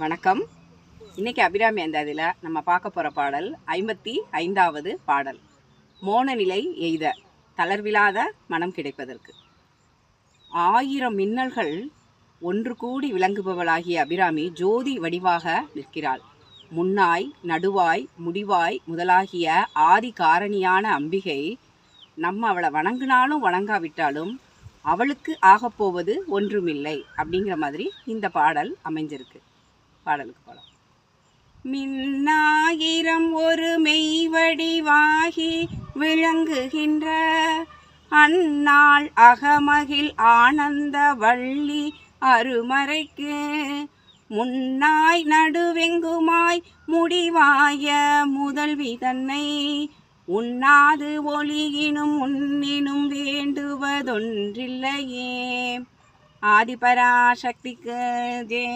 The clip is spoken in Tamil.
வணக்கம். இன்னைக்கு அபிராமி அந்தாதியில் நம்ம பார்க்க போகிற பாடல் 55வது பாடல். மோன நிலை எய்த தளர்வில்லாத மனம் கிடைப்பதற்கு. 1000 மின்னல்கள் ஒன்று கூடி விளங்குபவளாகிய அபிராமி ஜோதி வடிவாக நிற்கிறாள். முன்னாய், நடுவாய், முடிவாய் முதலாகிய ஆதி காரணியான அம்பிகை நம்ம அவளை வணங்கினாலும் வணங்காவிட்டாலும் அவளுக்கு ஆகப்போவது ஒன்றுமில்லை அப்படிங்கிற மாதிரி இந்த பாடல் அமைஞ்சிருக்கு. பாடலுக்கு போகலாம். மின்னாயிரம் ஒரு மெய்வடிவாகி விளங்குகின்ற அந்நாள் அகமகிழ் ஆனந்த வள்ளி அருமறைக்கு முன்னாய் நடுவெங்குமாய் முடிவாய முதல்வி தன்னை உண்ணாது ஒளியினும் உன்னினும் வேண்டுவதொன்றில்லையே. ஆதிபராசக்திக்கு ஜே.